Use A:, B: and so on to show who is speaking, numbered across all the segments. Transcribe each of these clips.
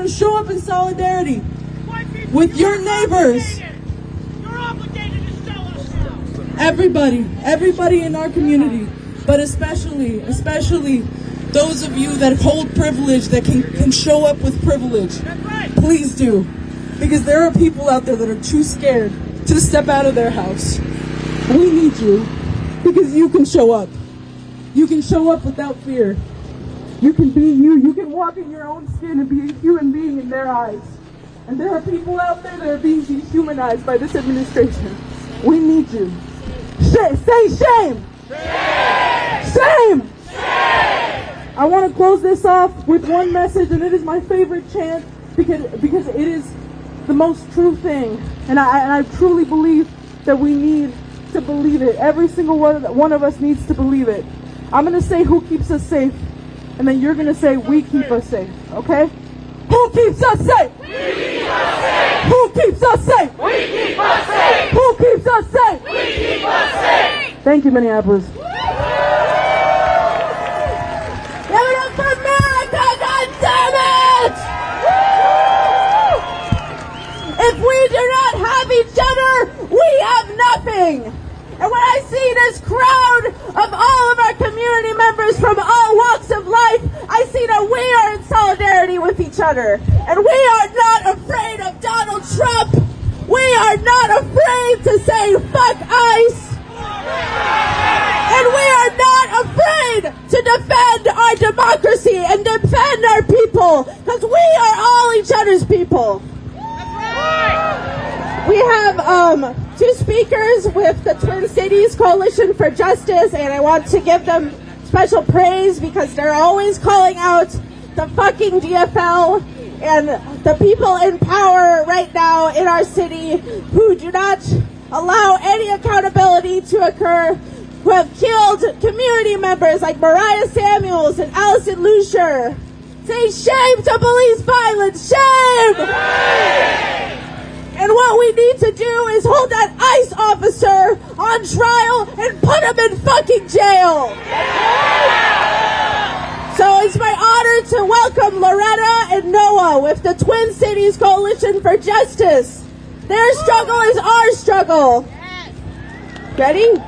A: So show up in solidarity with your neighbors.
B: You're obligated to sell us now.
A: Everybody in our community, but especially those of you that hold privilege, that can show up with privilege.
B: That's right.
A: Please do. Because there are people out there that are too scared to step out of their house. We need you. Because you can show up. You can show up without fear. You can be you. You can walk in your own skin and be a human being in their eyes. And there are people out there that are being dehumanized by this administration. We need you. Say shame! Shame! Shame! I want to close this off with one message, and it is my favorite chant because it is the most true thing. And I truly believe that we need to believe it. Every single one of us needs to believe it. I'm going to say who keeps us safe, and then you're going to say we keep us safe, okay? Who keeps us safe?
B: We keep us safe.
A: Who keeps us safe?
B: We keep us safe.
A: Who keeps us safe?
B: We keep us safe.
A: Thank you, Minneapolis.
B: Give it up for America, goddammit!
A: If we do not have each other, we have nothing. And when I see this crowd of all of our community members from all walks of life, I see that we are in solidarity with each other. And we are not afraid of Donald Trump. We are not afraid to say fuck ICE. And we are not afraid to defend our democracy and defend our people, because we are all each other's people. We have two speakers with the Twin Cities Coalition for Justice, and I want to give them special praise because they're always calling out the fucking DFL and the people in power right now in our city who do not allow any accountability to occur, who have killed community members like Mariah Samuels and Allison Lucier. Say shame to police violence, shame! And what we need to do is hold that ICE officer on trial and put him in fucking jail. So it's my honor to welcome Loretta and Noah with the Twin Cities Coalition for Justice. Their struggle is our struggle. Ready?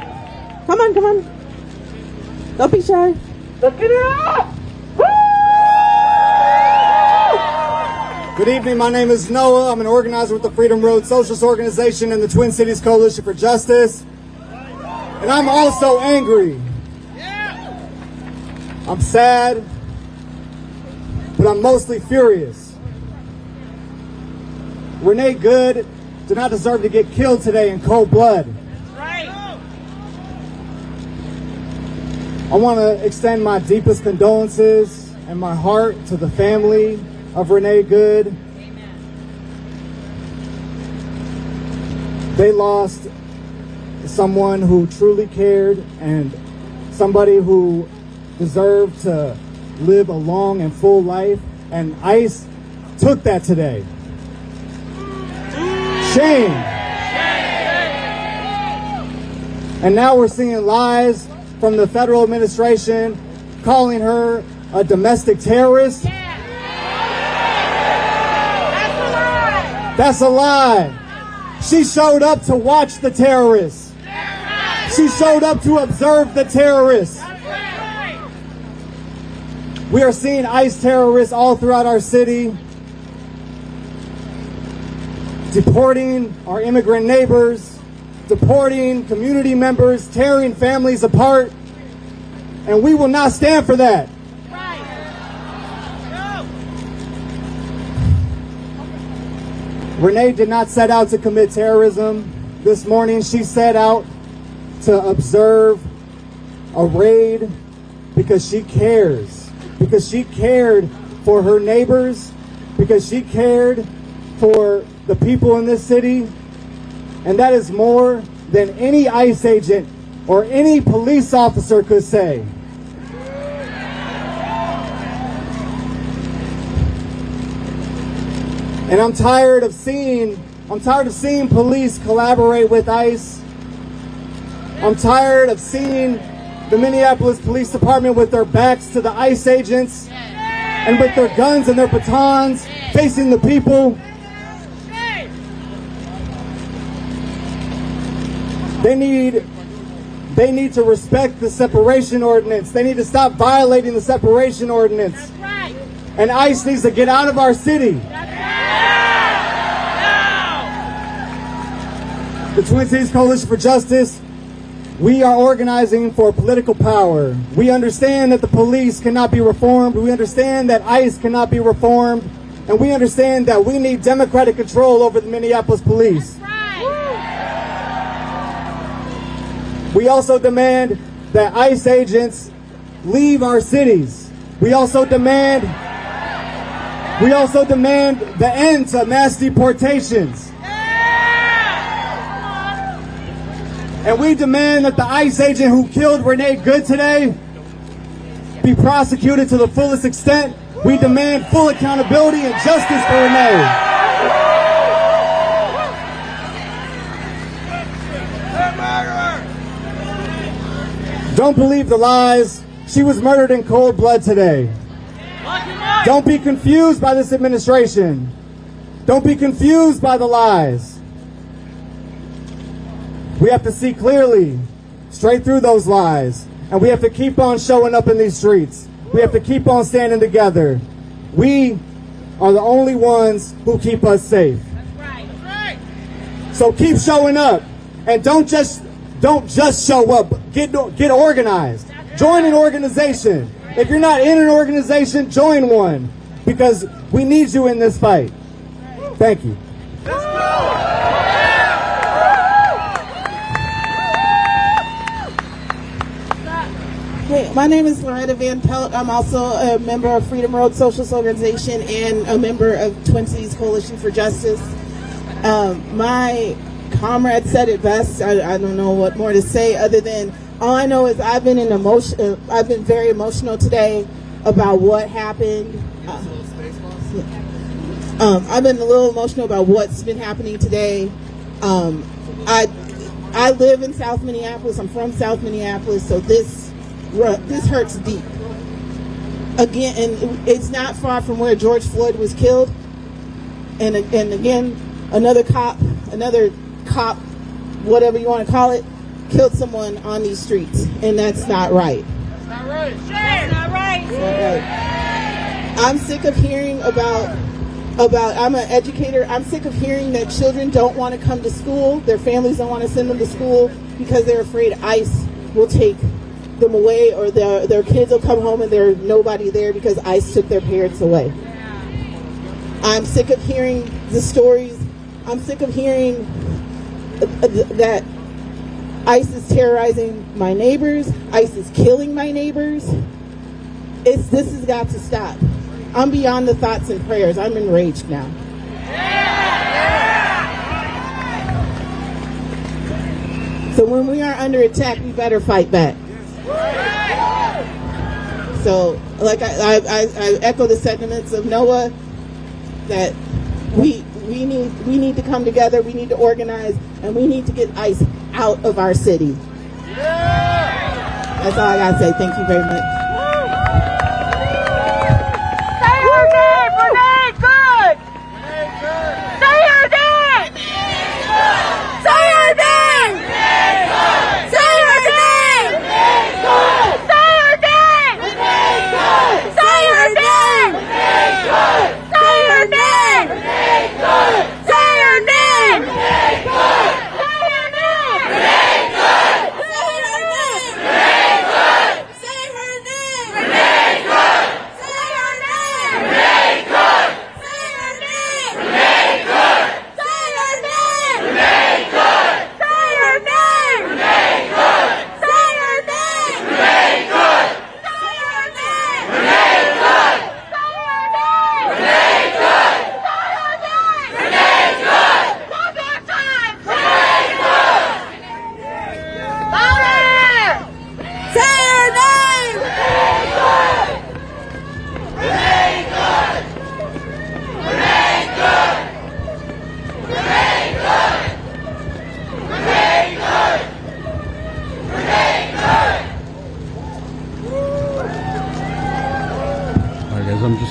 A: Come on, come on. Don't be shy. Let's get it up!
C: Good evening, my name is Noah. I'm an organizer with the Freedom Road Socialist Organization and the Twin Cities Coalition for Justice. And I'm also angry. I'm sad, but I'm mostly furious. Renee Good did not deserve to get killed today in cold blood. I want to extend my deepest condolences and my heart to the family of Renee Good. Amen. They lost someone who truly cared and somebody who deserved to live a long and full life, and ICE took that today. Shame. And now we're seeing lies from the federal administration calling her a domestic terrorist. That's a lie. She showed up to watch the terrorists. She showed up to observe the terrorists. We are seeing ICE terrorists all throughout our city, deporting our immigrant neighbors, deporting community members, tearing families apart, and we will not stand for that. Renee did not set out to commit terrorism this morning. She set out to observe a raid because she cares, because she cared for her neighbors, because she cared for the people in this city, and that is more than any ICE agent or any police officer could say. And I'm tired of seeing police collaborate with ICE. I'm tired of seeing the Minneapolis Police Department with their backs to the ICE agents and with their guns and their batons facing the people. They need to respect the separation ordinance. They need to stop violating the separation ordinance.
B: That's right.
C: And ICE needs to get out of our city. The Twin Cities Coalition for Justice, we are organizing for political power. We understand that the police cannot be reformed. We understand that ICE cannot be reformed. And we understand that we need democratic control over the Minneapolis police. We also demand that ICE agents leave our cities. We also demand the end to mass deportations. And we demand that the ICE agent who killed Renee Good today be prosecuted to the fullest extent. We demand full accountability and justice for Renee. Don't believe the lies. She was murdered in cold blood today. Don't be confused by this administration. Don't be confused by the lies. We have to see clearly, straight through those lies. And we have to keep on showing up in these streets. We have to keep on standing together. We are the only ones who keep us safe.
B: That's right.
C: So keep showing up. And don't just show up. Get organized. Join an organization. If you're not in an organization, join one. Because we need you in this fight. Thank you.
D: Hey, my name is Loretta Van Pelt. I'm also a member of Freedom Road Socialist Organization and a member of Twin Cities Coalition for Justice. My comrade said it best. I don't know what more to say other than all I know is I've been very emotional today about what happened. I've been a little emotional about what's been happening today. I live in South Minneapolis. I'm from South Minneapolis, so this hurts deep. Again, and it's not far from where George Floyd was killed. And again, another cop, whatever you want to call it, killed someone on these streets, and that's not right.
B: That's not right. That's not right.
D: That's not right. I'm sick of hearing about. I'm an educator. I'm sick of hearing that children don't want to come to school. Their families don't want to send them to school because they're afraid ICE will take them away, or their kids will come home and there's nobody there because ICE took their parents away. I'm sick of hearing the stories. I'm sick of hearing that ICE is terrorizing my neighbors. ICE is killing my neighbors. This has got to stop. I'm beyond the thoughts and prayers. I'm enraged now. So when we are under attack, we better fight back. So, like I echo the sentiments of Noah that we need to come together. We need to organize, and we need to get ICE out of our city. That's all I gotta say. Thank you very much.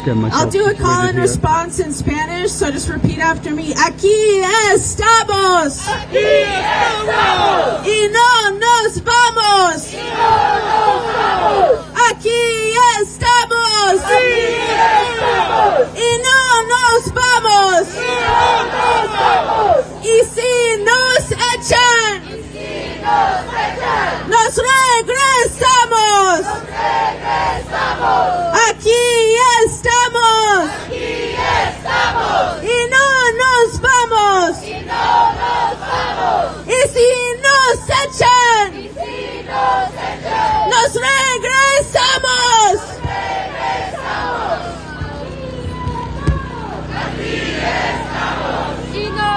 E: get myself.
A: I'll do a call and
E: situated here.
A: response in Spanish, so just repeat after me. Aquí estamos.
B: Aquí estamos.
A: Y no nos vamos.
B: Y no nos vamos.
A: Aquí estamos.
B: Aquí estamos.
A: Y no nos vamos.
B: Y no nos vamos.
A: Y si nos echan,
B: Y si nos echan,
A: nos regresamos.
B: nos regresamos.
A: Aquí estamos.
B: Aquí estamos.
A: Y no nos vamos.
B: Y no nos vamos.
A: Y si nos echan,
B: Y si nos echan,
A: nos regresamos.
B: regresamos. Aquí estamos. Y no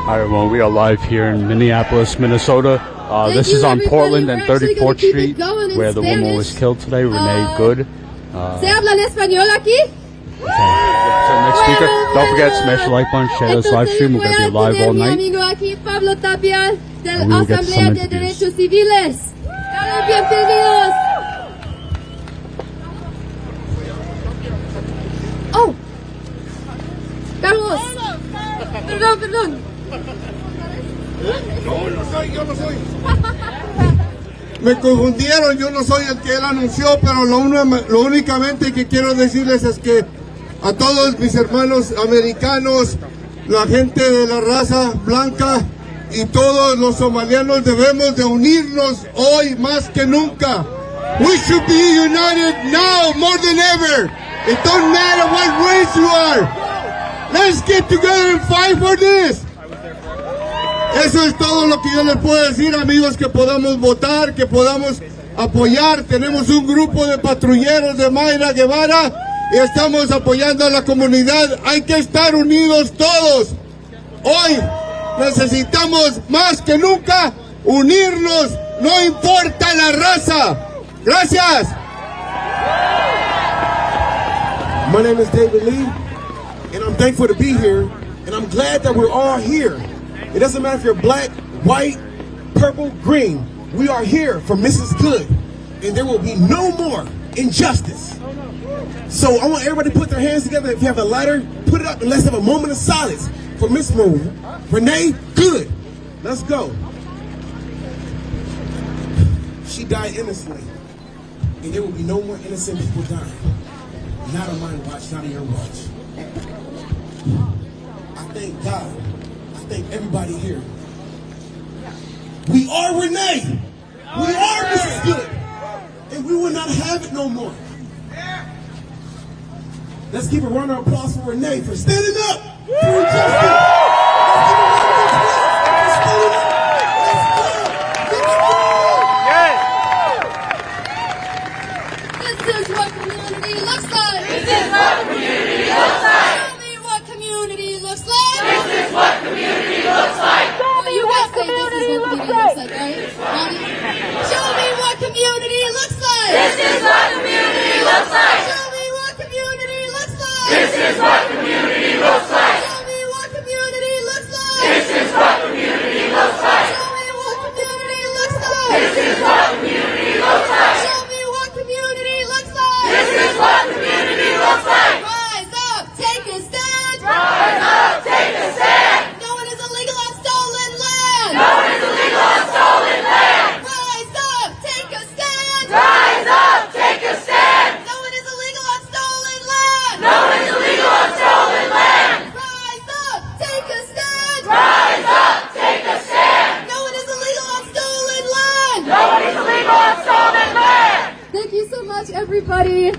E: All right, well, we are live here in Minneapolis, Minnesota. This is on Portland and 34th Street, where the woman was killed today, Renee Good.
F: ¿Se habla en español aquí?
E: So next speaker, don't forget, smash the like button, share this live stream. We're going to be live all
F: Mi
E: night.
F: amigo aquí, Pablo Tapia, de
E: And we
F: la
E: will get
F: Asamblea
E: some
F: de
E: interviews.
F: Derechos Civiles. Todos bienvenidos. Oh, Carlos. Perdón.
G: Yo no soy. Me confundieron, yo no soy el que él anunció, pero lo únicamente que quiero decirles es que a todos mis hermanos americanos, la gente de la raza blanca y todos los somalianos debemos de unirnos hoy más que nunca. We should be united now more than ever. It don't matter what race you are. Let's get together and fight for this. Eso es todo lo que yo les puedo decir, amigos, que podamos votar, que podamos apoyar. Tenemos un grupo de patrulleros de Mayra Guevara y estamos apoyando a la comunidad. Hay que estar unidos todos. Hoy necesitamos más que nunca unirnos, no importa la raza. Gracias.
H: My name is David Lee, and I'm thankful to be here, and I'm glad that we're all here. It doesn't matter if you're black, white, purple, green. We are here for Mrs. Good, and there will be no more injustice. So I want everybody to put their hands together. If you have a lighter, put it up and let's have a moment of silence for Miss Renee Good. Let's go. She died innocently, and there will be no more innocent people dying. Not on my watch, not on your watch. I thank God. I thank everybody here. We are Renee. We are Mrs. Good. And we will not have it no more. Let's give a round of applause for Renee for standing up for injustice.
F: This is what community looks like.
B: This is what community looks like.
F: Tell me what community looks like.
B: This is what community looks like.
F: Well, you guys say this is what community looks like, right? Bonnie? Show me what community looks like.
B: This is what community looks like.
F: Show me what community looks like.
B: This is what community looks like.
F: Show me what community looks like.
B: This is what community looks like.
F: Show me what community looks like.
B: This is what community looks like.
F: Show me what community looks like.
B: This is what community looks like.
F: Rise up, take a stand.
B: Rise up, take a stand.
F: No one is illegal on stolen land.
B: No one is illegal on stolen land.
F: Rise up, take a stand.
B: Rise up, take a stand.
F: No one is illegal on stolen land.
B: No one is illegal on stolen land.
F: Rise up, take a stand.
B: Rise up, take a stand.
F: No one is illegal on stolen land.
B: No one is illegal on stolen land.
F: Thank you so much, everybody.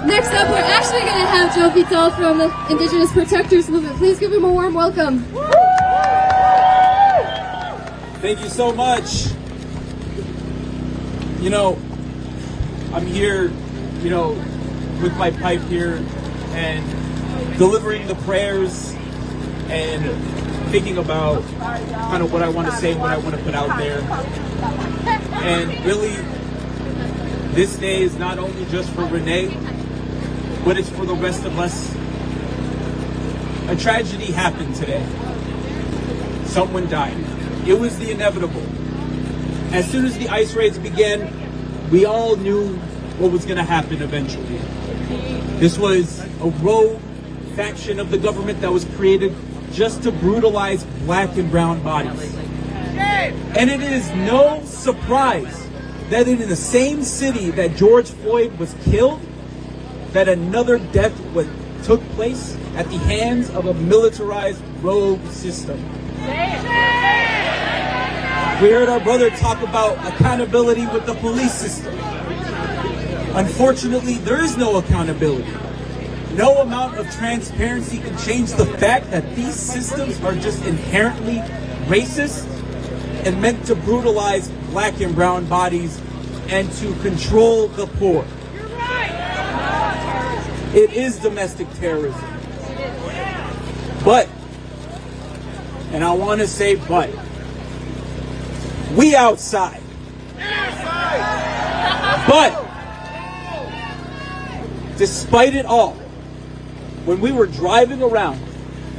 F: Next up, we're actually going to have Joe Vital from the Indigenous Protectors Movement. Please give him a warm welcome.
I: Thank you so much. You know, I'm here, you know, with my pipe here and delivering the prayers and thinking about kind of what I want to say, what I want to put out there. And really, this day is not only just for Renee, but it's for the rest of us. A tragedy happened today. Someone died. It was the inevitable. As soon as the ICE raids began, we all knew what was going to happen eventually. This was a rogue faction of the government that was created just to brutalize black and brown bodies. And it is no surprise that in the same city that George Floyd was killed, that another death took place at the hands of a militarized rogue system. We heard our brother talk about accountability with the police system. Unfortunately, there is no accountability. No amount of transparency can change the fact that these systems are just inherently racist and meant to brutalize black and brown bodies and to control the poor. It is domestic terrorism. But, and I want to say but, we outside. But, despite it all, when we were driving around,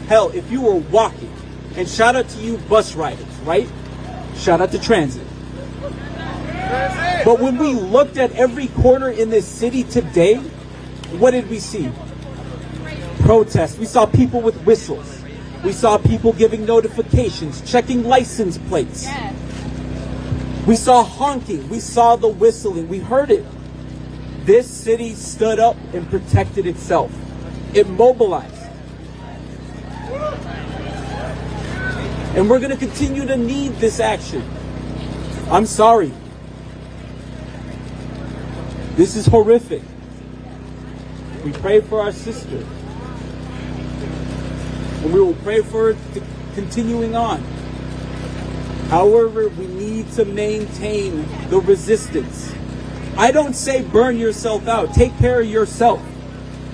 I: hell, if you were walking, and shout out to you bus riders, right? Shout out to transit. But when we looked at every corner in this city today, what did we see? Protests. We saw people with whistles. We saw people giving notifications, checking license plates. We saw honking. We saw the whistling. We heard it. This city stood up and protected itself. It mobilized. And we're going to continue to need this action. I'm sorry. This is horrific. We pray for our sister. And we will pray for her to continuing on. However, we need to maintain the resistance. I don't say burn yourself out. Take care of yourself.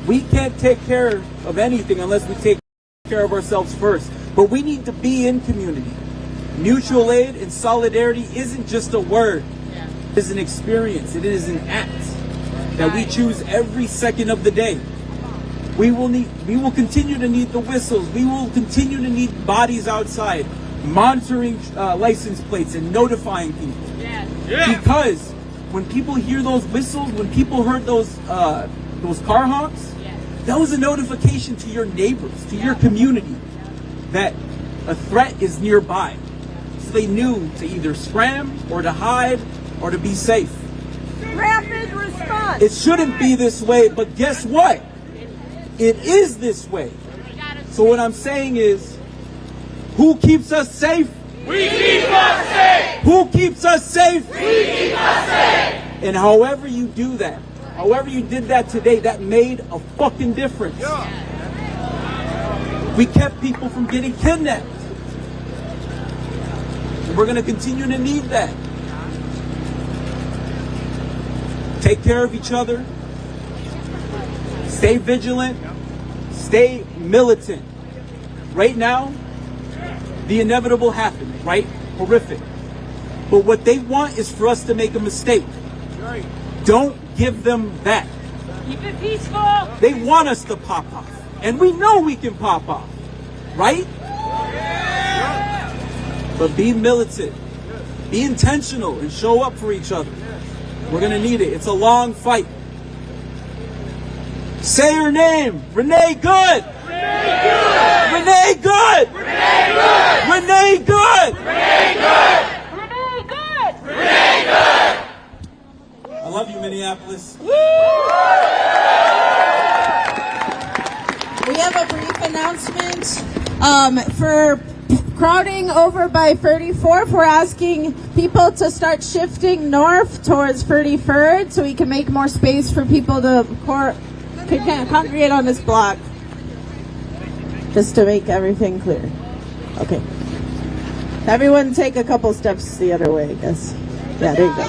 I: We can't take care of anything unless we take care of ourselves first. But we need to be in community. Mutual aid and solidarity isn't just a word. It is an experience. It is an act that we choose every second of the day. We will continue to need the whistles. We will continue to need bodies outside, monitoring license plates and notifying people. Because when people hear those whistles, when people heard those car honks, that was a notification to your neighbors, to your community, that a threat is nearby. So they knew to either scram or to hide or to be safe.
J: Rapid response.
I: It shouldn't be this way, but guess what? It is this way. So what I'm saying is, who keeps us safe?
B: We keep us safe.
I: Who keeps us safe?
B: We keep us safe.
I: And however you do that, however you did that today, that made a fucking difference. We kept people from getting kidnapped. And we're going to continue to need that. Take care of each other. Stay vigilant. Stay militant. Right now, the inevitable happened, right? Horrific. But what they want is for us to make a mistake. Don't give them that.
J: Keep it peaceful.
I: They want us to pop off. And we know we can pop off. Right? But be militant. Be intentional and show up for each other. We're going to need it. It's a long fight. Say her name. Renee Good. Renee Good.
B: Renee Good.
I: Renee Good.
B: Renee Good.
J: Renee Good.
B: Renee Good.
I: I love you, Minneapolis.
K: We have a brief announcement for crowding over by 34th. We're asking people to start shifting north towards 33rd so we can make more space for people to congregate on this block. Just to make everything clear. Okay. Everyone take a couple steps the other way, I guess. Yeah, there you go.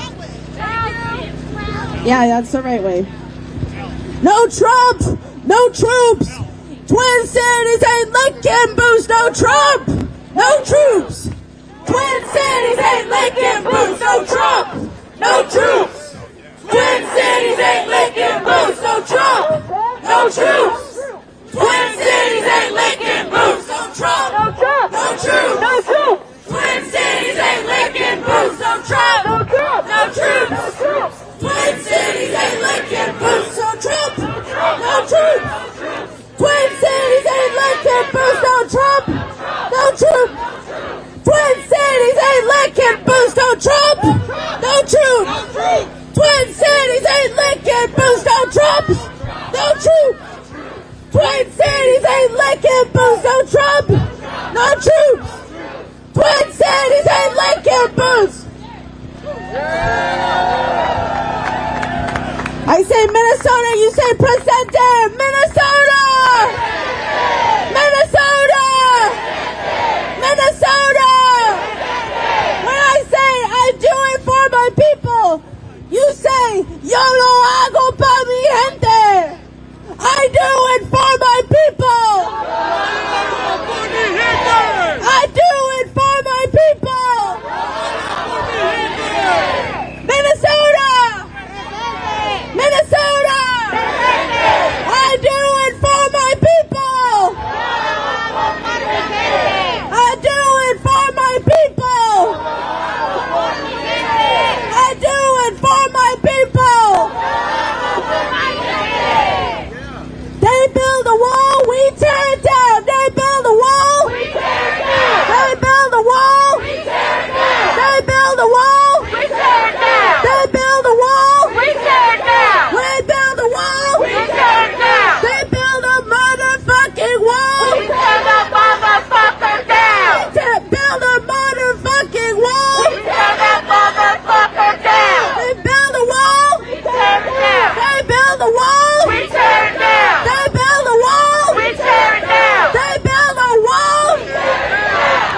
K: Yeah, that's the right way. No Trump! No troops! Twin Cities ain't licking boots! No Trump! No troops! Twin Cities ain't licking boots! No Trump! No troops! Twin Cities ain't licking boots! No Trump! No troops! Twin Cities ain't licking boots! No Trump! No Trump! No troops! No troops! Twin Cities ain't licking boots! No Trump! I say Minnesota, you say presente. Minnesota! Minnesota! Minnesota! When I say I do it for my people, you say yo lo hago pa mi gente. I do it for my people. I do it for my people. Minnesota! Minnesota! I do it for my people. I do it for my people. I do it for my people. They build a wall, we tear it down. They build a wall, we tear it down. They build a wall, we tear it down. They build a wall, we tear it down. They build a wall, we tear it down. We build a wall, we tear it down. They build a motherfucking wall, we tear that motherfucker down. Build a motherfucking wall, we tear that motherfucker down. They build a wall, we tear it down. They build a wall, we tear it down. They build a wall, we tear it down. They build a wall,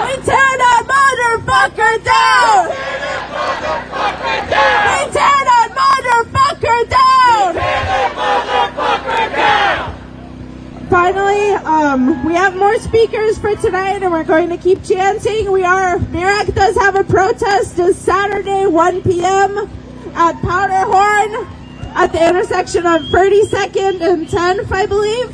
K: we tear that motherfucker down. We tear that motherfucker down. Finally, we have more speakers for tonight, and we're going to keep chanting. Mirac does have a protest this Saturday, 1 p.m. at Powderhorn at the intersection of 32nd and 10th, I believe.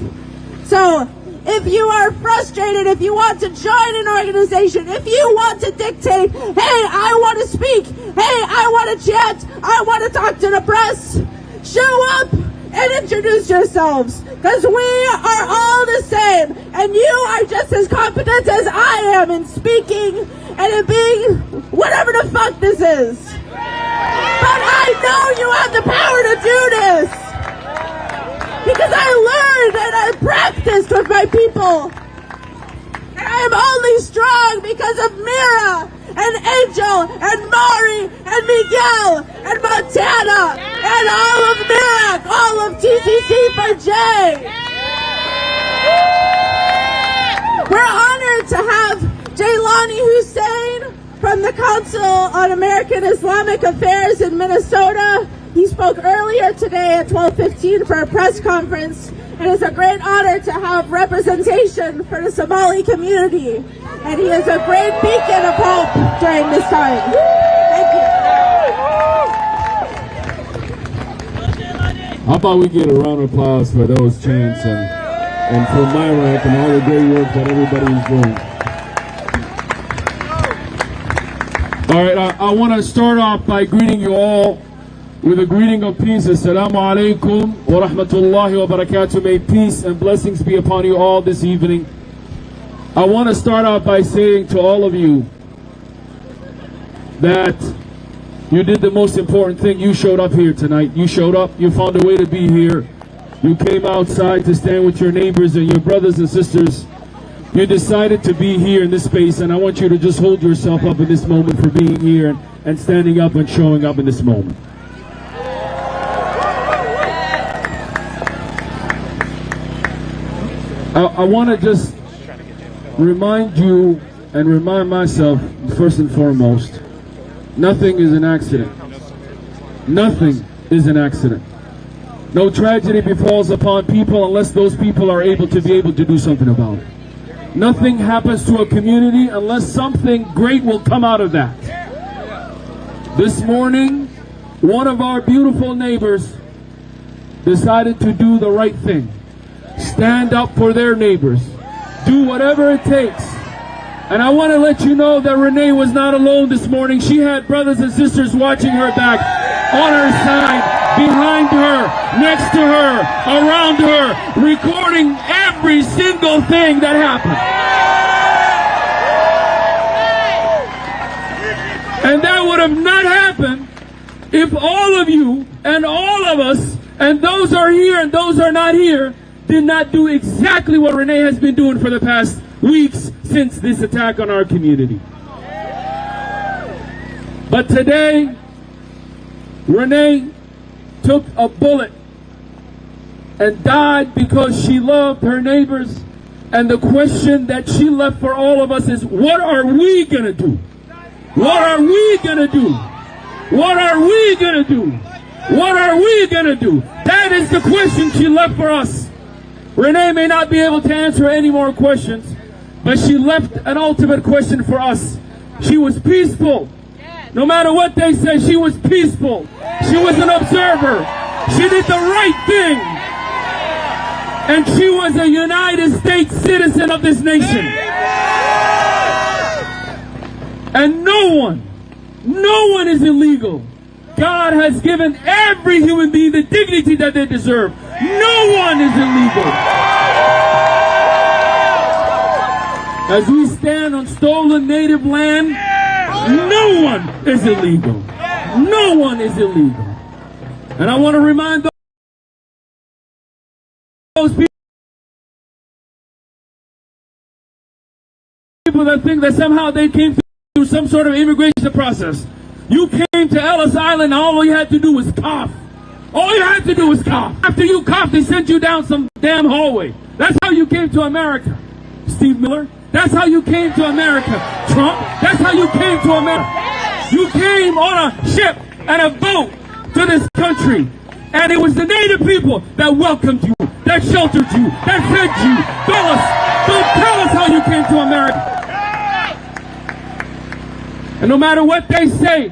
K: So, if you are frustrated, if you want to join an organization, if you want to dictate, hey, I want to speak, hey, I want to chant, I want to talk to the press, show up and introduce yourselves, because we are all the same, and you are just as competent as I am in speaking and in being whatever the fuck this is. But I know you have the power to do this, because I learned and I practiced with my people. And I am only strong because of Mira and Angel and Mari and Miguel and Montana and all of Mirac, all of TCC for J. We're honored to have Jaylani Hussein from the Council on American Islamic Affairs in Minnesota. He spoke earlier today at 12:15 for a press conference. It is a great honor to have representation for the Somali community, and he is a great beacon of hope during this time. Thank you.
L: How about we get a round of applause for those chants and for Myrac and all the great work that everybody is doing. All right, I want to start off by greeting you all with a greeting of peace. Assalamu alaikum wa rahmatullahi wa barakatuh. May peace and blessings be upon you all this evening. I want to start off by saying to all of you that you did the most important thing. You showed up here tonight. You showed up. You found a way to be here. You came outside to stand with your neighbors and your brothers and sisters. You decided to be here in this space, and I want you to just hold yourself up in this moment for being here and standing up and showing up in this moment. I want to just remind you and remind myself, first and foremost, nothing is an accident. Nothing is an accident. No tragedy befalls upon people unless those people are able to do something about it. Nothing happens to a community unless something great will come out of that. This morning, one of our beautiful neighbors decided to do the right thing. Stand up for their neighbors. Do whatever it takes. And I want to let you know that Renee was not alone this morning. She had brothers and sisters watching her back, on her side, behind her, next to her, around her, recording every single thing that happened. And that would have not happened if all of you and all of us, and those are here and those are not here, did not do exactly what Renee has been doing for the past weeks since this attack on our community. But today, Renee took a bullet and died because she loved her neighbors. And the question that she left for all of us is, what are we going to do? What are we going to do? What are we going to do? What are we going to do? That is the question she left for us. Renee may not be able to answer any more questions, but she left an ultimate question for us. She was peaceful. No matter what they say, she was peaceful. She was an observer. She did the right thing. And she was a United States citizen of this nation. And no one is illegal. God has given every human being the dignity that they deserve. No one is illegal. As we stand on stolen native land, no one is illegal. No one is illegal. And I want to remind those people that think that somehow they came through some sort of immigration process. You came to Ellis Island, all you had to do was cough. All you had to do was cough. After you coughed, they sent you down some damn hallway. That's how you came to America, Steve Miller. That's how you came to America, Trump. That's how you came to America. You came on a ship and a boat to this country. And it was the native people that welcomed you, that sheltered you, that fed you. Don't tell us how you came to America. And no matter what they say,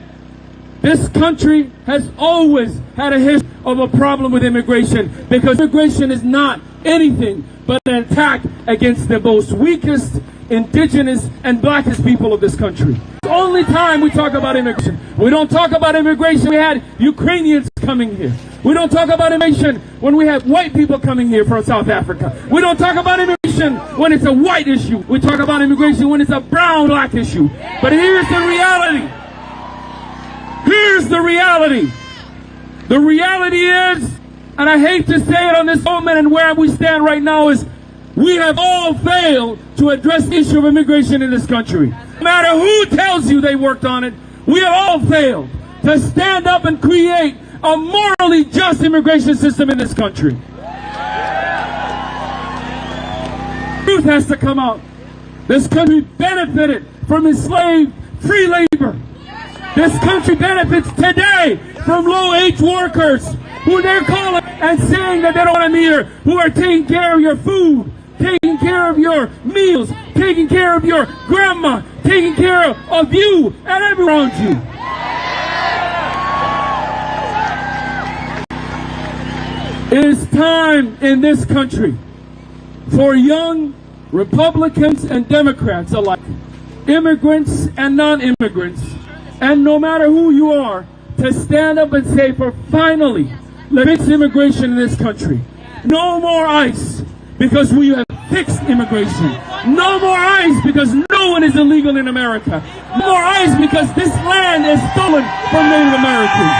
L: this country has always had a history of a problem with immigration, because immigration is not anything but an attack against the most weakest, indigenous, and blackest people of this country. The only time we talk about immigration. We don't talk about immigration. We had Ukrainians coming here. We don't talk about immigration when we have white people coming here from South Africa. We don't talk about immigration when it's a white issue. We talk about immigration when it's a brown-black issue. But here's the reality. Here's the reality. The reality is, and I hate to say it on this moment and where we stand right now, is we have all failed to address the issue of immigration in this country. No matter who tells you they worked on it, we have all failed to stand up and create a morally just immigration system in this country. Truth has to come out. This country benefited from enslaved free labor. This country benefits today from low-wage workers who they're calling and saying that they don't want to be here, who are taking care of your food, taking care of your meals, taking care of your grandma, taking care of you and everyone around you. It is time in this country for young Republicans and Democrats alike, immigrants and non-immigrants, and no matter who you are, to stand up and say, for finally, let's fix immigration in this country. No more ICE, because we have fixed immigration. No more ICE, because no one is illegal in America. No more ICE, because this land is stolen from Native Americans.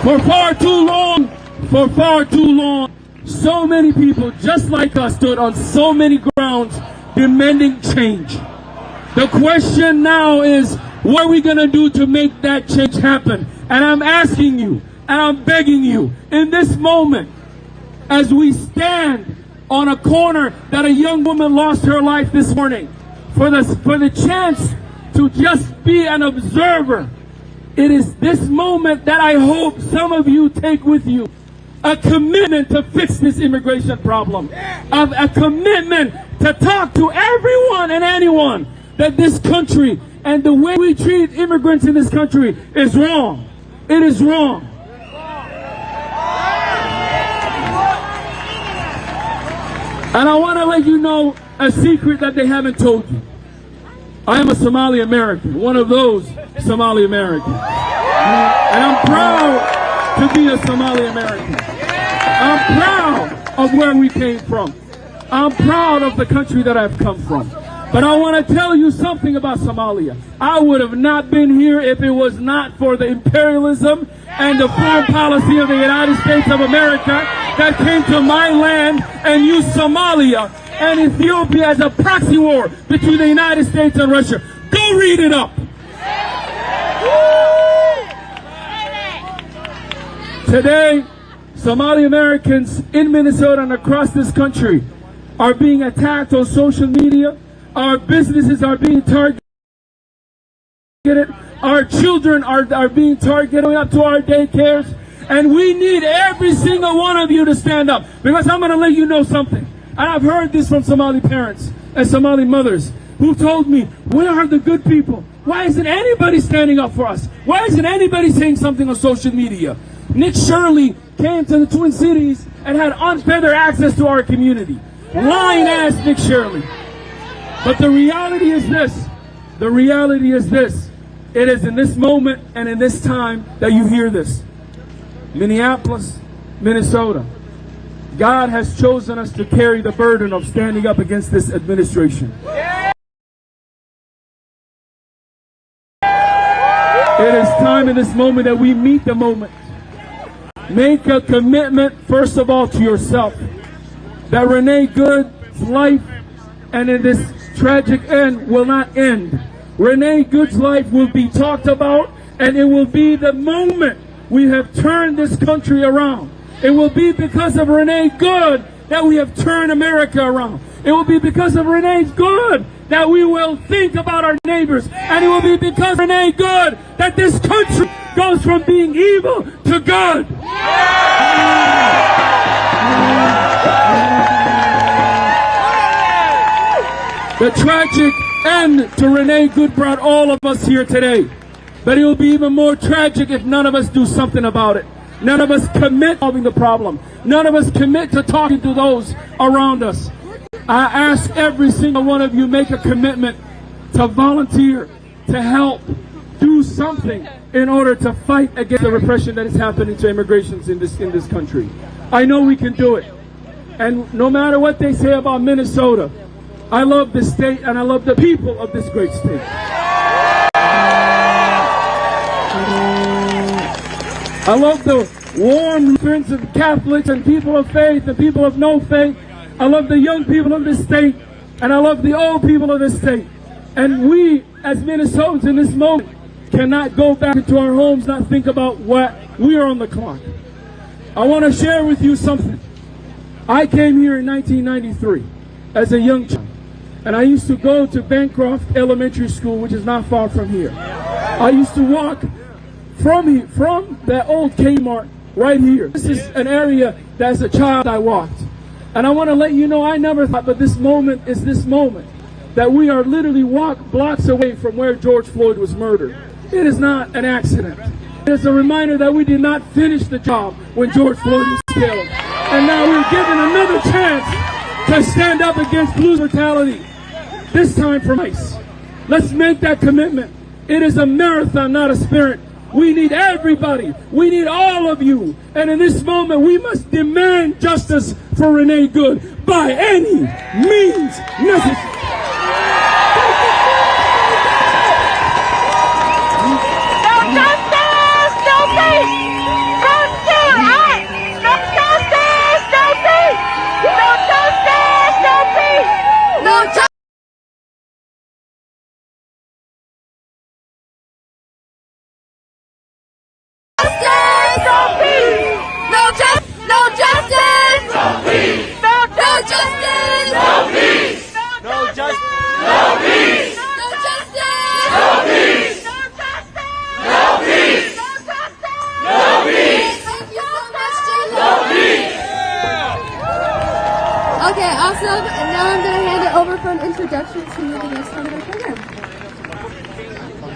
L: For far too long, so many people just like us stood on so many grounds demanding change. The question now is, what are we going to do to make that change happen? And I'm asking you, and I'm begging you, in this moment, as we stand on a corner that a young woman lost her life this morning, for the chance to just be an observer, it is this moment that I hope some of you take with you. A commitment to fix this immigration problem. A commitment to talk to everyone and anyone that this country and the way we treat immigrants in this country is wrong. It is wrong. And I want to let you know a secret that they haven't told you. I am a Somali American, one of those Somali Americans. And I'm proud to be a Somali American. I'm proud of where we came from. I'm proud of the country that I've come from. But I want to tell you something about Somalia. I would have not been here if it was not for the imperialism and the foreign policy of the United States of America that came to my land and used Somalia and Ethiopia as a proxy war between the United States and Russia. Go read it up. Today, Somali Americans in Minnesota and across this country are being attacked on social media. Our businesses are being targeted. Our children are being targeted, going up to our daycares. And we need every single one of you to stand up. Because I'm going to let you know something. And I've heard this from Somali parents and Somali mothers who told me, where are the good people? Why isn't anybody standing up for us? Why isn't anybody saying something on social media? Nick Shirley came to the Twin Cities and had unfettered access to our community. Lying ass Nick Shirley. But the reality is this. The reality is this. It is in this moment and in this time that you hear this. Minneapolis, Minnesota. God has chosen us to carry the burden of standing up against this administration. It is time in this moment that we meet the moment. Make a commitment, first of all, to yourself. That Renee Good's life and in this tragic end will not end. Renee Good's life will be talked about, and it will be the moment we have turned this country around. It will be because of Renee Good that we have turned America around. It will be because of Renee Good that we will think about our neighbors. And it will be because of Renee Good that this country goes from being evil to good. The tragic end to Renee Good brought all of us here today. But it will be even more tragic if none of us do something about it. None of us commit to solving the problem. None of us commit to talking to those around us. I ask every single one of you, make a commitment to volunteer, to help, do something in order to fight against the repression that is happening to immigrants in this country. I know we can do it. And no matter what they say about Minnesota, I love this state and I love the people of this great state. I love the warm friends of Catholics and people of faith and people of no faith. I love the young people of this state, and I love the old people of this state. And we, as Minnesotans in this moment, cannot go back into our homes, not think about what we are on the clock. I want to share with you something. I came here in 1993 as a young child, and I used to go to Bancroft Elementary School, which is not far from here. I used to walk from that old Kmart right here. This is an area that as a child I walked. And I want to let you know, I never thought, but this moment is this moment, that we are literally blocks away from where George Floyd was murdered. It is not an accident. It is a reminder that we did not finish the job when George Floyd was killed. And now we're given another chance to stand up against police brutality. This time for ICE. Let's make that commitment. It is a marathon, not a sprint. We need everybody. We need all of you. And in this moment, we must demand justice for Renee Good by any means necessary.
J: No justice, no peace. No justice, no peace. No justice, no peace. No justice.
F: Okay, awesome. And now I'm going to hand it over for an introduction to the next part of our program.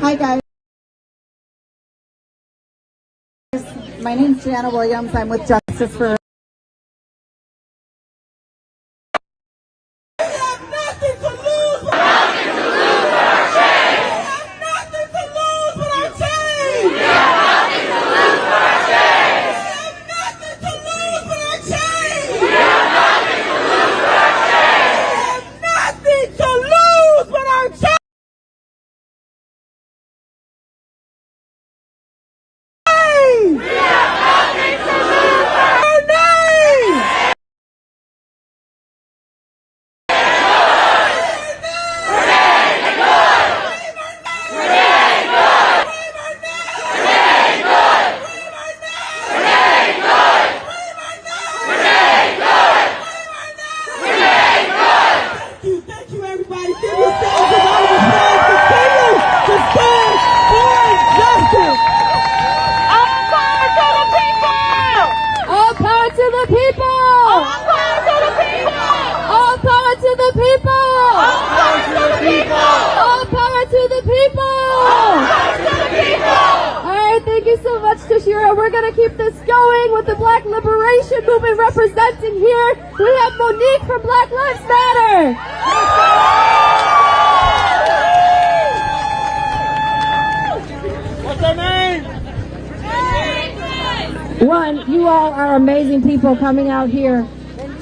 M: Hi, guys. My name's Jana Williams. I'm with Justice for...
F: year, and we're going to keep this going with the Black Liberation Movement representing here. We have Monique from Black Lives Matter.
J: What's her name?
N: One, you all are amazing people coming out here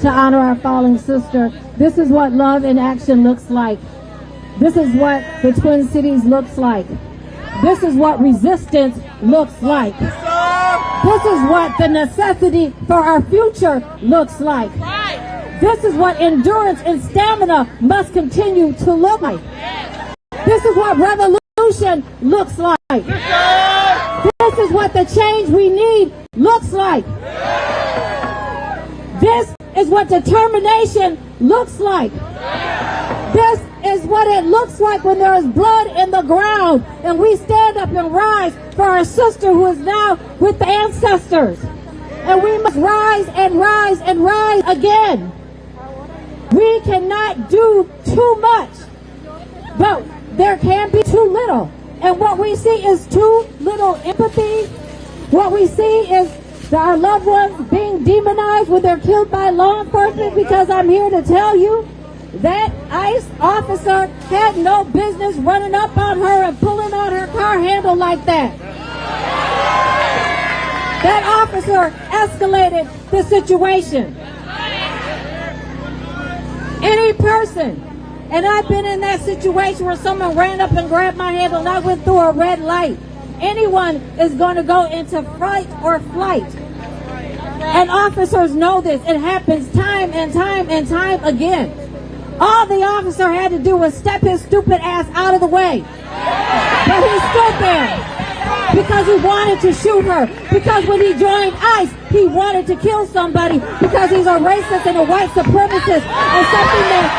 N: to honor our fallen sister. This is what love in action looks like. This is what the Twin Cities looks like. This is what resistance looks like. This is what the necessity for our future looks like. This is what endurance and stamina must continue to look like. This is what revolution looks like. This is what the change we need looks like. This is what determination looks like. This is what it looks like when there is blood in the ground and we stand up and rise for our sister who is now with the ancestors. And we must rise and rise and rise again. We cannot do too much, but there can be too little. And what we see is too little empathy. What we see is our loved ones being demonized when they're killed by law enforcement, because I'm here to tell you that ICE officer had no business running up on her and pulling on her car handle like that. That officer escalated the situation. Any person, and I've been in that situation where someone ran up and grabbed my handle and I went through a red light. Anyone is going to go into fight or flight. And officers know this. It happens time and time and time again. All the officer had to do was step his stupid ass out of the way. But he stood there because he wanted to shoot her. Because when he joined ICE, he wanted to kill somebody because he's a racist and a white supremacist, and something that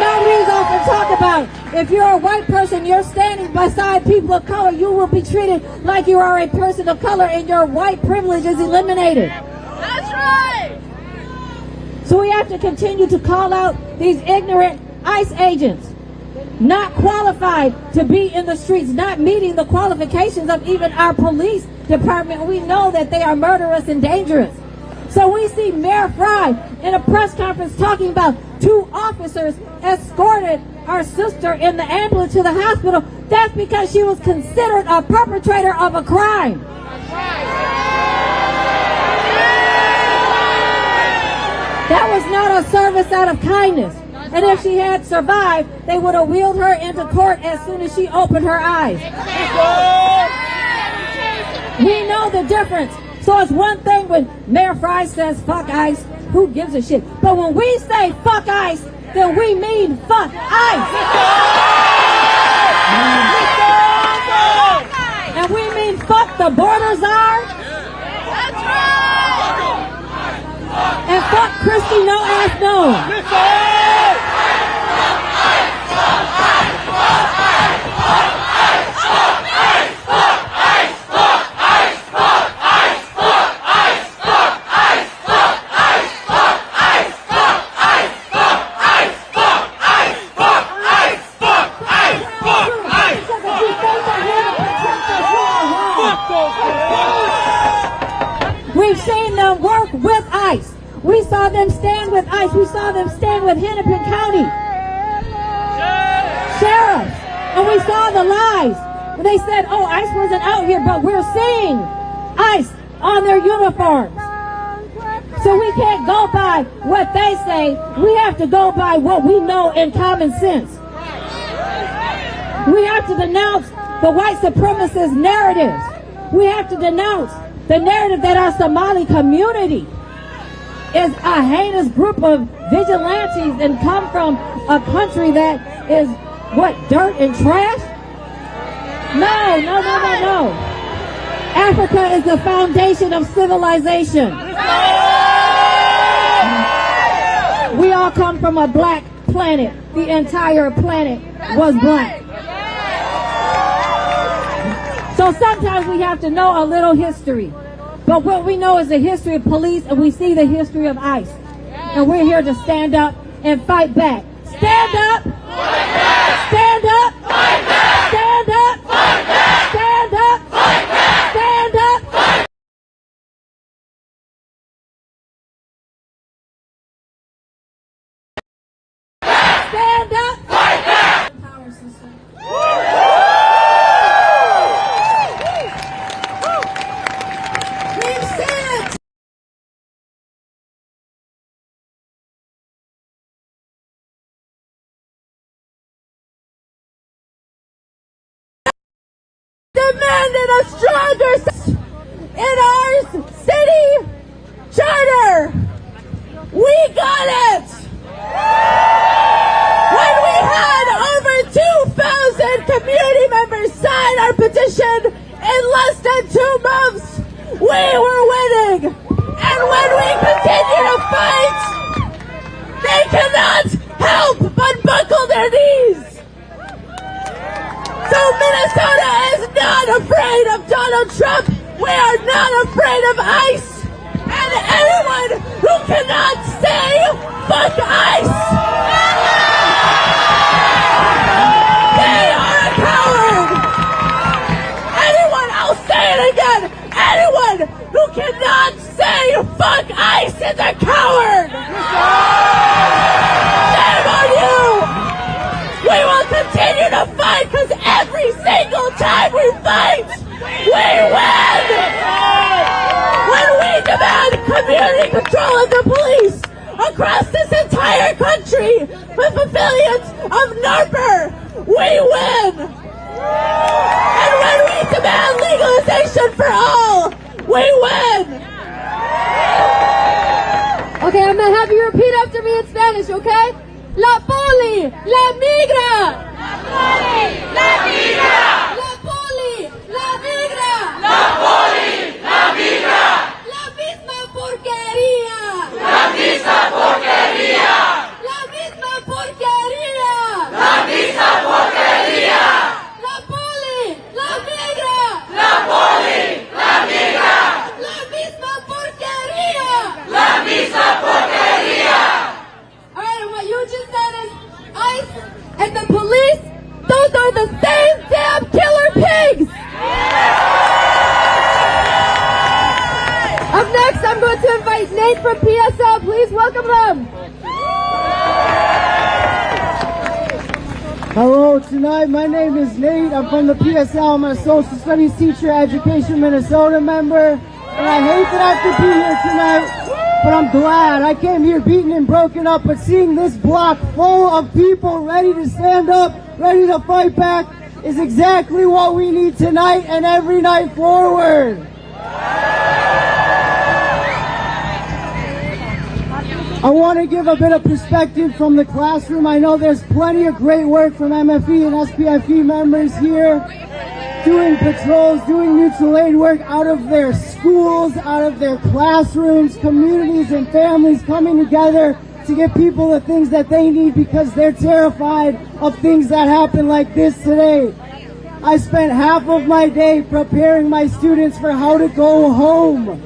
N: Maurice often talk about. If you're a white person, you're standing beside people of color, you will be treated like you are a person of color and your white privilege is eliminated.
J: That's right!
N: So we have to continue to call out these ignorant ICE agents, not qualified to be in the streets, not meeting the qualifications of even our police department. We know that they are murderous and dangerous. So we see Mayor Fry in a press conference talking about 2 officers escorted our sister in the ambulance to the hospital. That's because she was considered a perpetrator of a crime. That was not a service out of kindness. And if she had survived, they would have wheeled her into court as soon as she opened her eyes. We know the difference. So it's one thing when Mayor Fry says, fuck ICE, who gives a shit? But when we say fuck ICE, then we mean fuck ICE. And we mean fuck the border czar.
J: That's right!
N: And fuck Christy no ass no. We've seen them work with ICE. We saw them stand with ICE. We saw them stand with Hennepin County sheriffs. And we saw the lies. They said, oh, ICE wasn't out here, but we're seeing ICE on their uniforms. So we can't go by what they say. We have to go by what we know in common sense. We have to denounce the white supremacist narratives. We have to denounce the narrative that our Somali community is a heinous group of vigilantes and come from a country that is, what, dirt and trash? No. Africa is the foundation of civilization. We all come from a black planet. The entire planet was black. So sometimes we have to know a little history. But what we know is the history of police, and we see the history of ICE. And we're here to stand up and fight back. Stand up! Stand up! Stand up! Stand up! Stand demanded a stronger in our city charter. We got it. When we had over 2,000 community members sign our petition in less than 2 months, we were winning. And when we continue to fight, they cannot help but buckle their knees. So Minnesota is not afraid of Donald Trump. We are not afraid of ICE. And anyone who cannot say fuck ICE, they are a coward. Anyone, I'll say it again, anyone who cannot say fuck ICE is a coward. Shame on you. We will continue to fight because every single time we fight, we win. When we demand community control of the police across this entire country with affiliates of NARPR, we win. And when we demand legalization for all, we win.
F: Okay, I'm gonna have you repeat after me in Spanish, okay? La poli, la migra. La poli, la migra. La poli, la migra. La poli, la migra. La misma porquería. La misma porquería. La misma porquería. La misma porquería. La poli, la migra. La poli, la migra. La misma porquería. La misma porquería. Alright, and what you just said is ICE and the police, those are the same damn killer pigs! Up next, I'm going to invite Nate from PSL. Please welcome them.
O: Hello, tonight my name is Nate. I'm from the PSL. I'm a social studies teacher, Education Minnesota member. And I hate that I have to be here tonight, but I'm glad. I came here beaten and broken up, but seeing this block full of people ready to stand up, ready to fight back, is exactly what we need tonight and every night forward. I want to give a bit of perspective from the classroom. I know there's plenty of great work from MFE and SPFE members here, doing patrols, doing mutual aid work out of their schools, out of their classrooms, communities and families coming together to get people the things that they need because they're terrified of things that happen like this today. I spent half of my day preparing my students for how to go home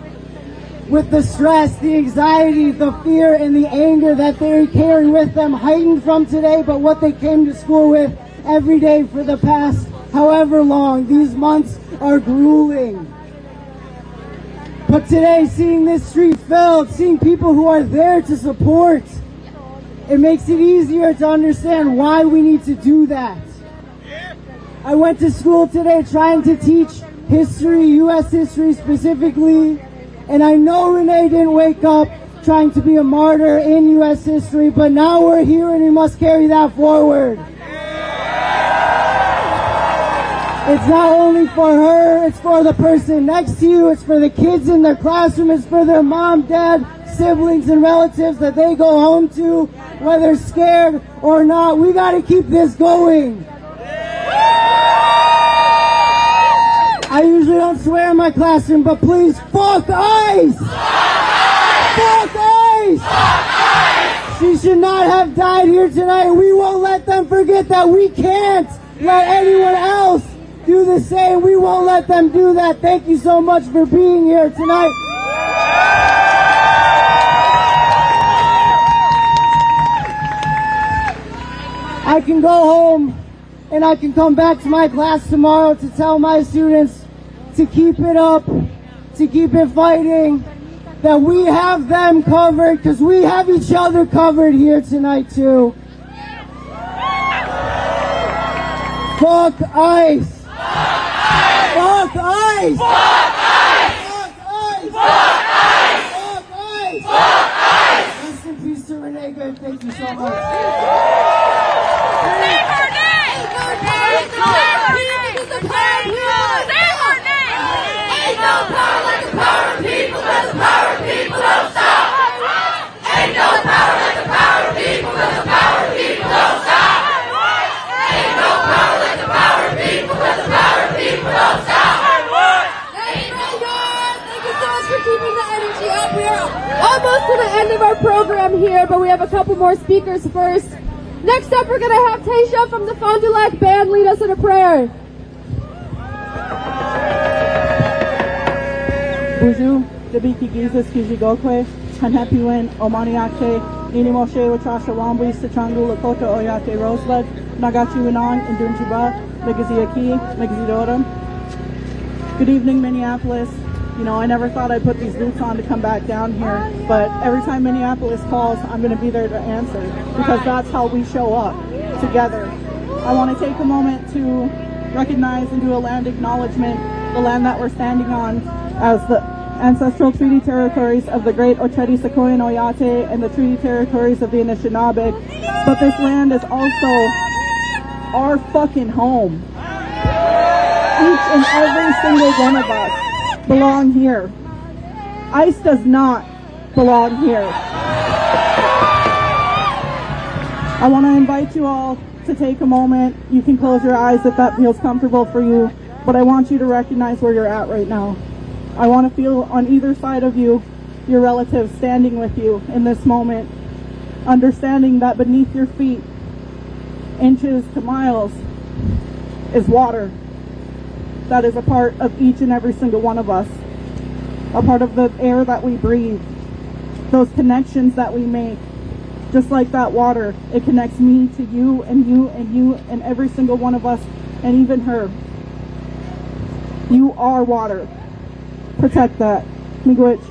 O: with the stress, the anxiety, the fear, and the anger that they carry with them, heightened from today, but what they came to school with every day for the past however long. These months are grueling. But today, seeing this street filled, seeing people who are there to support, it makes it easier to understand why we need to do that. I went to school today trying to teach history, U.S. history specifically, and I know Renee didn't wake up trying to be a martyr in U.S. history, but now we're here and we must carry that forward. It's not only for her, it's for the person next to you, it's for the kids in their classroom, it's for their mom, dad, siblings, and relatives that they go home to, whether scared or not. We gotta keep this going. I usually don't swear in my classroom, but please, fuck ICE! Fuck ICE! She should not have died here tonight. We won't let them forget that. We can't let anyone else do the same. We won't let them do that. Thank you so much for being here tonight. I can go home and I can come back to my class tomorrow to tell my students to keep it up, to keep it fighting, that we have them covered because we have each other covered here tonight too. Fuck ICE! Fuck ICE! Fuck ICE! Fuck ICE! Fuck ICE! Fuck ICE! Fuck ICE! Rest in peace to Renee. Good. Thank you so much.
J: Save Renee! Save Renee!
F: program here, but we have a couple more speakers first. Next up, we're going to have Taisha from the Fond du Lac Band lead us in a prayer.
D: Buju, Dabiki Jesus, Kijigokwe, Hanhapiwen, Omaniache, Ninimoshe, Wachasha Wambui, Sachangu, Lakota, Oyate, Roseland, Nagachi Winong, and Dunjiba, Megaziaki, Megazidoram. Good evening, Minneapolis. You know, I never thought I'd put these boots on to come back down here, but every time Minneapolis calls, I'm going to be there to answer, because that's how we show up together. I want to take a moment to recognize and do a land acknowledgement, the land that we're standing on as the ancestral treaty territories of the great Oceti Sakowin Oyate and the treaty territories of the Anishinaabe. But this land is also our fucking home. Each and every single one of us belong here. ICE does not belong here. I want to invite you all to take a moment. You can close your eyes if that feels comfortable for you, but I want you to recognize where you're at right now. I want to feel on either side of you, your relatives standing with you in this moment, understanding that beneath your feet, inches to miles, is water. That is a part of each and every single one of us, a part of the air that we breathe, those connections that we make. Just like that water, it connects me to you and you and you and every single one of us, and even her. You are water. Protect that. Miigwech.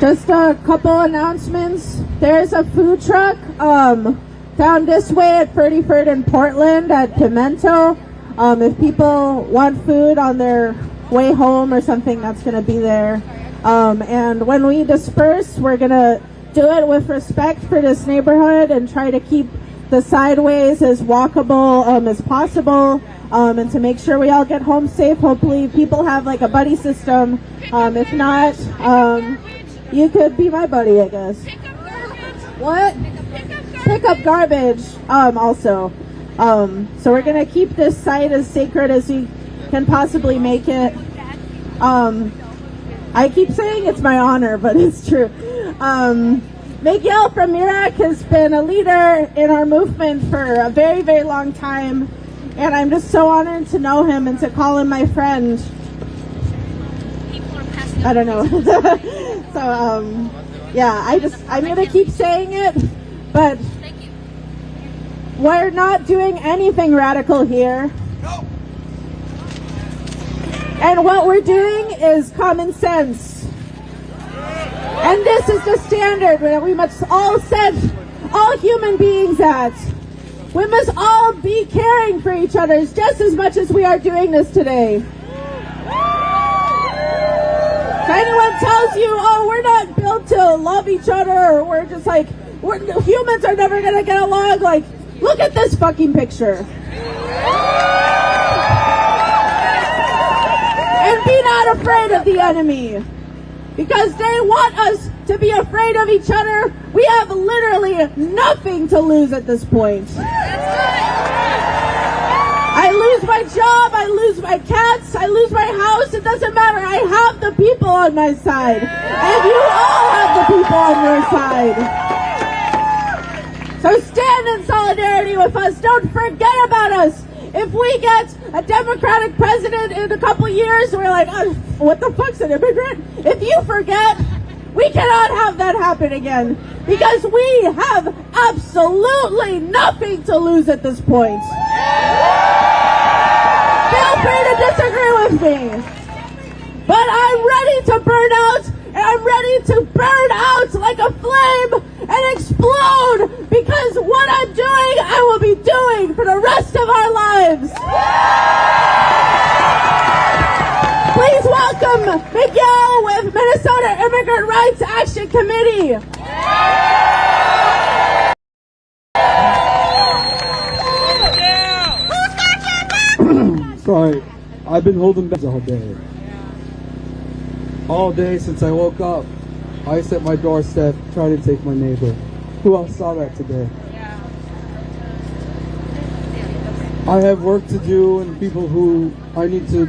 K: Just a couple announcements. There's a food truck down this way at 33rd and Portland at Pimento. If people want food on their way home or something, that's going to be there. And when we disperse, we're going to do it with respect for this neighborhood and try to keep the sideways as walkable as possible, and to make sure we all get home safe. Hopefully people have like a buddy system. If not, you could be my buddy, I guess. What? Pick up garbage also. So we're going to keep this site as sacred as we can possibly make it. I keep saying it's my honor, but it's true. Miguel from Iraq has been a leader in our movement for a very, very long time, and I'm just so honored to know him and to call him my friend. I don't know. So, yeah, I'm going to keep saying it, but we're not doing anything radical here. And what we're doing is common sense. And this is the standard that we must all set all human beings at. We must all be caring for each other just as much as we are doing this today. If anyone tells you, oh, we're not built to love each other, or we're just like, humans are never going to get along, like, look at this fucking picture. And be not afraid of the enemy, because they want us to be afraid of each other. We have literally nothing to lose at this point. I lose my job, I lose my cats, I lose my house, it doesn't matter. I have the people on my side, and you all have the people on your side. So stand in solidarity with us. Don't forget about us. If we get a Democratic president in a couple years, we're like, oh, what the fuck's an immigrant? If you forget, we cannot have that happen again, because we have absolutely nothing to lose at this point. Feel free to disagree with me, but I'm ready to burn out, and I'm ready to burn out like a flame and explode, because what I'm doing, I will be doing for the rest of our lives. Please welcome Miguel with Minnesota Immigrant Rights Action Committee.
P: Sorry, I've been holding back all day. All day since I woke up, ICE at my doorstep trying to take my neighbor. Who else saw that today? I have work to do and people who I need to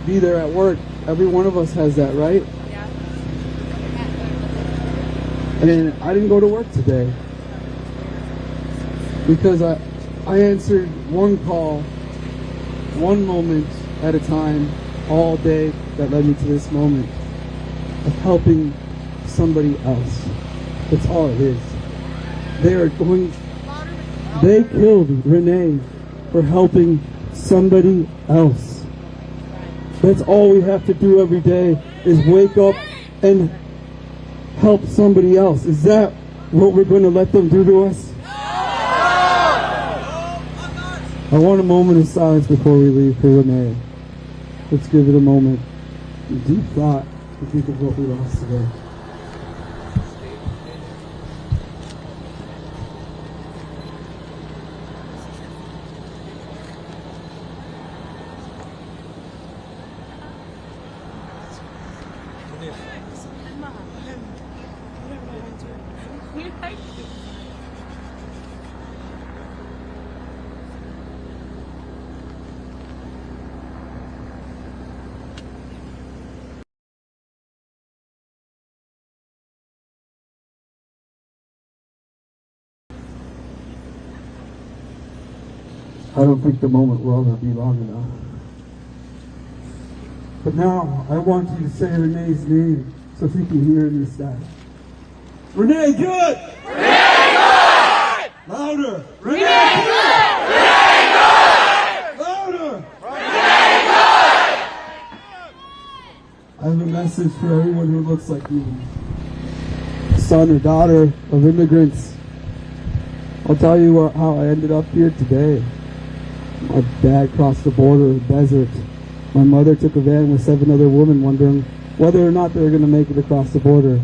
P: be there at work. Every one of us has that, right? And I didn't go to work today because I answered one call, one moment at a time, all day that led me to this moment of helping somebody else. That's all it is. They killed Renee for helping somebody else. That's all we have to do every day is wake up and help somebody else. Is that what we're going to let them do to us? I want a moment of silence before we leave for Renee. Let's give it a moment. Deep thought to think of what we lost today. I don't think the moment will ever be long enough. But now, I want you to say Renee's name so she can hear it in the sky. Renee, good!
B: Renee, good!
P: Louder!
B: Renee, good! Renee, good!
P: Louder!
B: Renee, good!
P: I have a message for everyone who looks like me. Son or daughter of immigrants. I'll tell you how I ended up here today. My dad crossed the border, the desert. My mother took a van with 7 other women wondering whether or not they were going to make it across the border.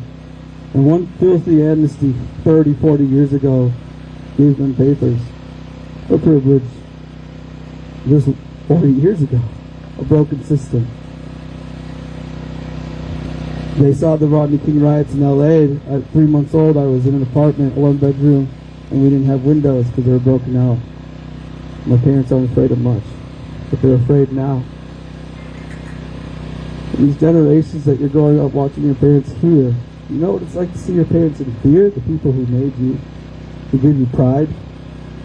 P: And one filthy amnesty 30, 40 years ago gave them papers. A privilege. Just 40 years ago. A broken system. They saw the Rodney King riots in LA. At 3 months old, I was in an apartment, 1 bedroom, and we didn't have windows because they were broken out. My parents aren't afraid of much, but they're afraid now. And these generations that you're growing up watching your parents here, you know what it's like to see your parents in fear, the people who made you, who gave you pride,